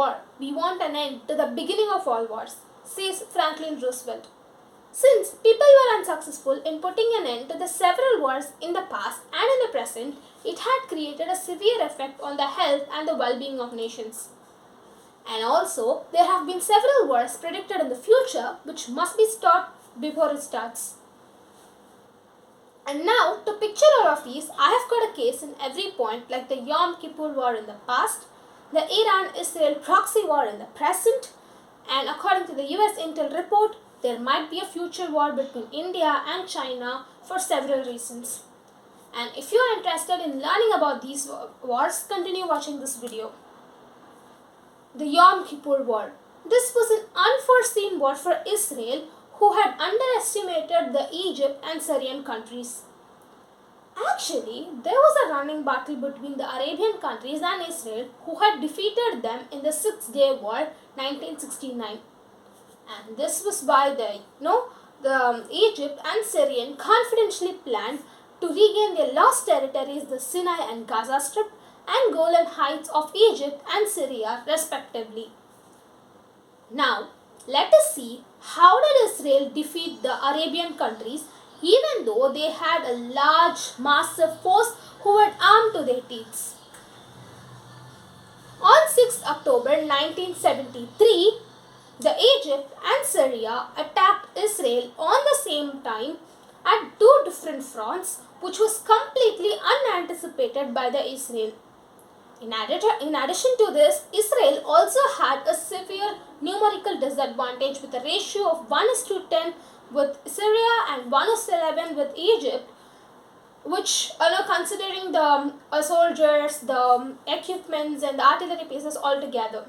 war. We want an end to the beginning of all wars, says Franklin Roosevelt. Since people were unsuccessful in putting an end to the several wars in the past and in the present, it had created a severe effect on the health and the well-being of nations. And also, there have been several wars predicted in the future which must be stopped before it starts. And now, to picture all of these, I have got a case in every point, like the Yom Kippur War in the past, the Iran-Israel proxy war in the present, and according to the US Intel report, there might be a future war between India and China for several reasons. And if you are interested in learning about these wars, continue watching this video. The Yom Kippur War. This was an unforeseen war for Israel, who had underestimated the Egypt and Syrian countries. Actually, there was a running battle between the Arabian countries and Israel, who had defeated them in the Six-Day War 1969. And this was why the Egypt and Syrian confidentially planned to regain their lost territories, the Sinai and Gaza Strip and Golan Heights of Egypt and Syria respectively. Now, let us see how did Israel defeat the Arabian countries even though they had a large, massive force who were armed to their teeth. On 6 October 1973, the Egypt and Syria attacked Israel on the same time at two different fronts, which was completely unanticipated by the Israel. In addition to this, Israel also had a severe numerical disadvantage with a ratio of 1:10 with Syria and 1:11 with Egypt, which, considering the soldiers, the equipments and the artillery pieces altogether.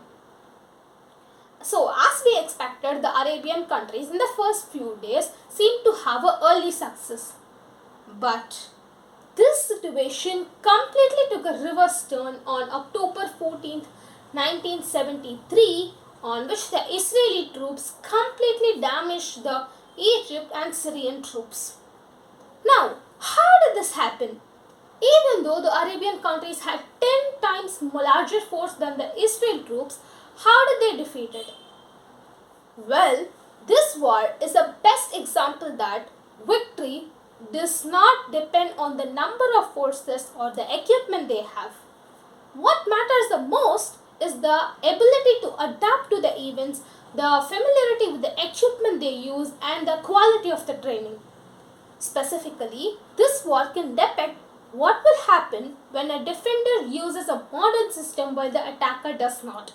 So, as we expected, the Arabian countries in the first few days seemed to have an early success. But this situation completely took a reverse turn on October 14, 1973, on which the Israeli troops completely damaged the Egypt and Syrian troops. Now, how did this happen? Even though the Arabian countries had 10 times larger force than the Israel troops, how did they defeat it? Well, this war is the best example that victory does not depend on the number of forces or the equipment they have. What matters the most is the ability to adapt to the events, the familiarity with the equipment they use, and the quality of the training. Specifically, this war can depict what will happen when a defender uses a modern system while the attacker does not.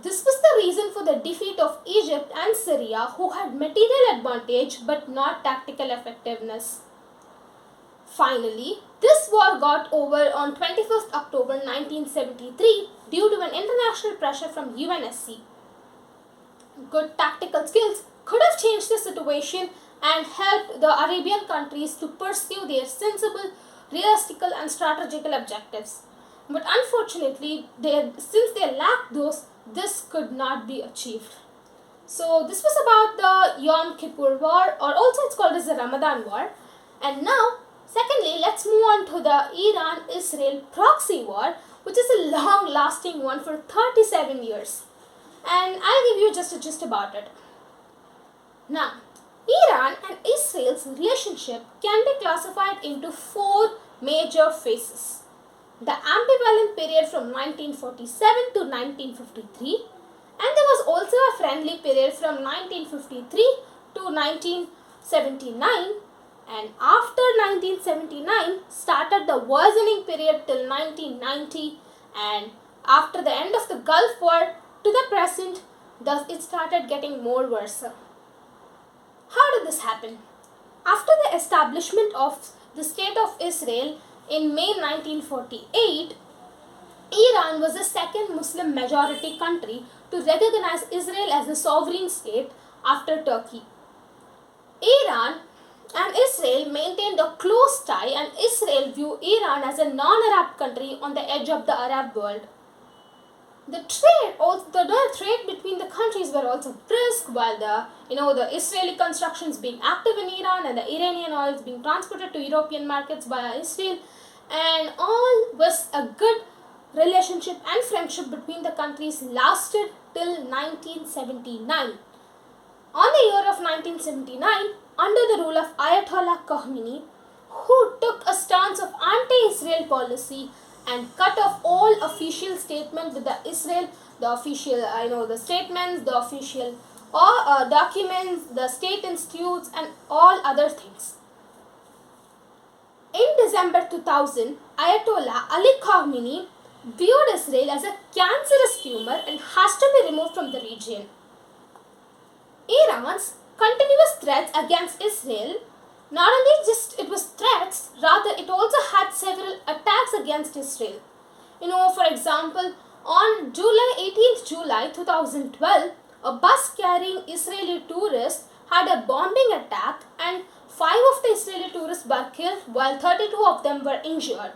This was the reason for the defeat of Egypt and Syria, who had material advantage but not tactical effectiveness. Finally, this war got over on 21st October 1973 due to an international pressure from UNSC. Good tactical skills could have changed the situation and helped the Arabian countries to pursue their sensible, realistical and strategical objectives. But unfortunately, since they lacked those, this could not be achieved. So this was about the Yom Kippur War, or also it's called as the Ramadan War. And now, secondly, let's move on to the Iran-Israel proxy war, which is a long-lasting one for 37 years. And I'll give you just a gist about it. Now, Iran and Israel's relationship can be classified into four major phases. The ambivalent period from 1947 to 1953, and there was also a friendly period from 1953 to 1979, and after 1979 started the worsening period till 1990, and after the end of the Gulf War to the present, thus it started getting more worse. How did this happen? After the establishment of the State of Israel in May 1948, Iran was the second Muslim majority country to recognize Israel as a sovereign state after Turkey. Iran and Israel maintained a close tie, and Israel viewed Iran as a non-Arab country on the edge of the Arab world. The trade between the countries were also brisk, while the Israeli constructions being active in Iran and the Iranian oils being transported to European markets via Israel, and all was a good relationship and friendship between the countries lasted till 1979. On the year of 1979, under the rule of Ayatollah Khomeini, who took a stance of anti-Israel policy and cut off all official statements with the Israel, the official, the statements, the official documents, the state institutes, and all other things. In December 2000, Ayatollah Ali Khamenei viewed Israel as a cancerous tumor and has to be removed from the region. Iran's continuous threats against Israel, not only just it was threats, rather it also had several attacks against Israel. For example, on 18th July 2012, a bus carrying Israeli tourists had a bombing attack and 5 of the Israeli tourists were killed while 32 of them were injured.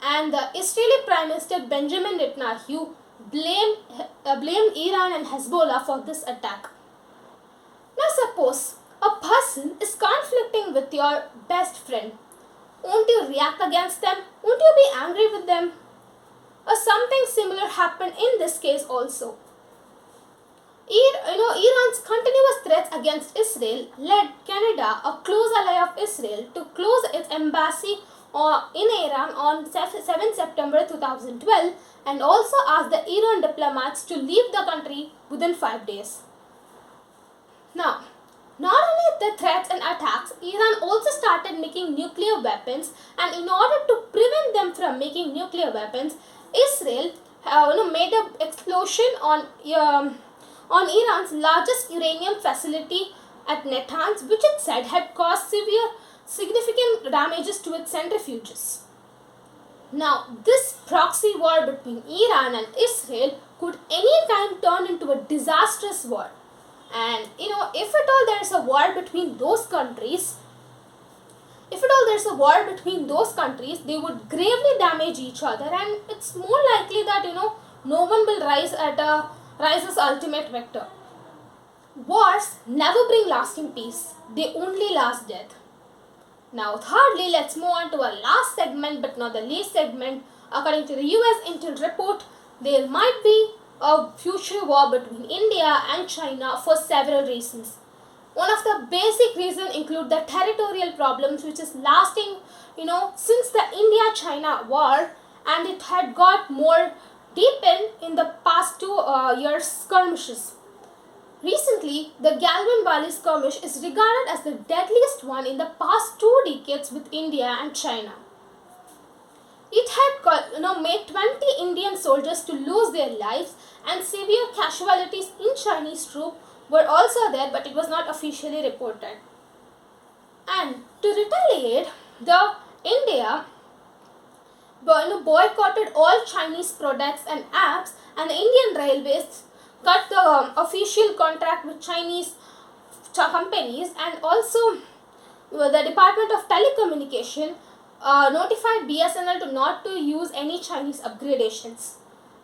And the Israeli Prime Minister Benjamin Netanyahu blamed Iran and Hezbollah for this attack. Now suppose a person is conflicting with your best friend. Won't you react against them? Won't you be angry with them? Or something similar happened in this case also. Iran's continuous threats against Israel led Canada, a close ally of Israel, to close its embassy in Iran on 7 September 2012 and also asked the Iran diplomats to leave the country within 5 days. Now, not only the threats and attacks, Iran also started making nuclear weapons, and in order to prevent them from making nuclear weapons, Israel made an explosion on Iran's largest uranium facility at Natanz, which it said had caused significant damages to its centrifuges. Now, this proxy war between Iran and Israel could anytime turn into a disastrous war. And if at all there is a war between those countries, they would gravely damage each other, and it's more likely that no one will rise as ultimate victor. Wars never bring lasting peace; they only last death. Now, thirdly, let's move on to our last segment, but not the least segment. According to the US Intel report, there might be a future war between India and China for several reasons. One of the basic reasons include the territorial problems, which is lasting, since the India-China war, and it had got more deepened in the past 2 years skirmishes. Recently, the Galwan Valley skirmish is regarded as the deadliest one in the past 2 decades with India and China. It had made 20 Indian soldiers to lose their lives, and severe casualties in Chinese troops were also there, but it was not officially reported. And to retaliate, India boycotted all Chinese products and apps, and the Indian Railways cut the official contract with Chinese companies, and also the Department of Telecommunication notified BSNL to not to use any Chinese upgradations.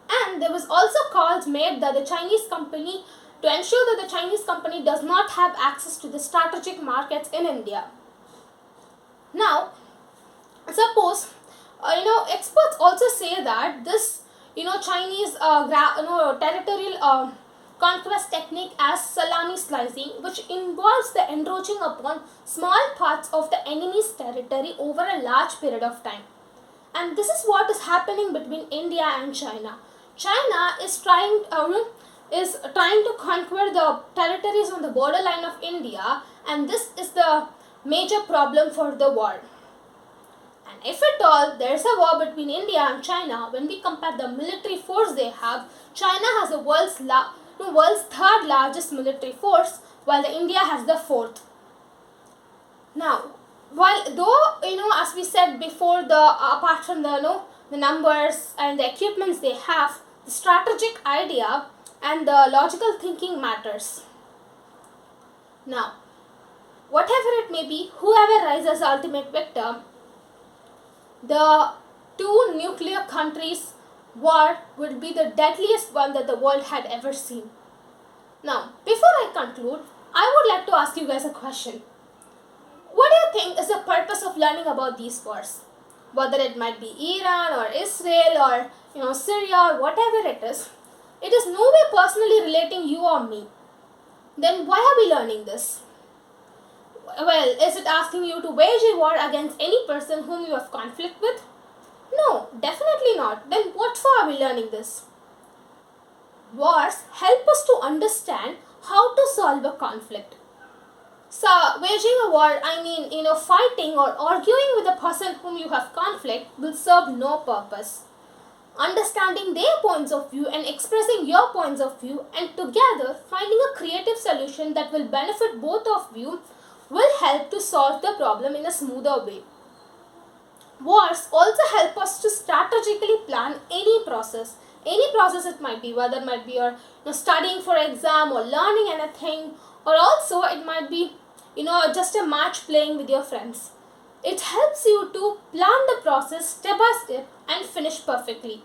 And there was also calls made that the Chinese company to ensure that the Chinese company does not have access to the strategic markets in India. Now, suppose experts also say that this Chinese territorial conquest technique as salami slicing, which involves the encroaching upon small parts of the enemy's territory over a large period of time. And this is what is happening between India and China. China is trying to conquer the territories on the borderline of India, and this is the major problem for the war. And if at all there is a war between India and China, when we compare the military force they have, China has the world's 3rd largest military force, while India has the 4th. Now, as we said before, apart from the numbers and the equipments they have, the strategic idea and the logical thinking matters. Now, whatever it may be, whoever rises ultimate victor, the 2 nuclear countries war would be the deadliest one that the world had ever seen. Now, before I conclude, I would like to ask you guys a question. What do you think is the purpose of learning about these wars? whether it might be Iran or Israel or Syria or whatever it is no way personally relating you or me. Then why are we learning this? Well, is it asking you to wage a war against any person whom you have conflict with? No, definitely not. Then what for are we learning this? Wars help us to understand how to solve a conflict. So, waging a war, fighting or arguing with a person whom you have conflict will serve no purpose. Understanding their points of view and expressing your points of view and together finding a creative solution that will benefit both of you will help to solve the problem in a smoother way. Wars also help us to strategically plan any process it might be, whether it might be your studying for exam or learning anything, or also it might be just a match playing with your friends. It helps you to plan the process step by step and finish perfectly.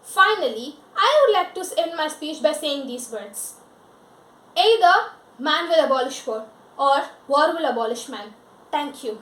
Finally, I would like to end my speech by saying these words: either man will abolish war or war will abolish man. Thank you.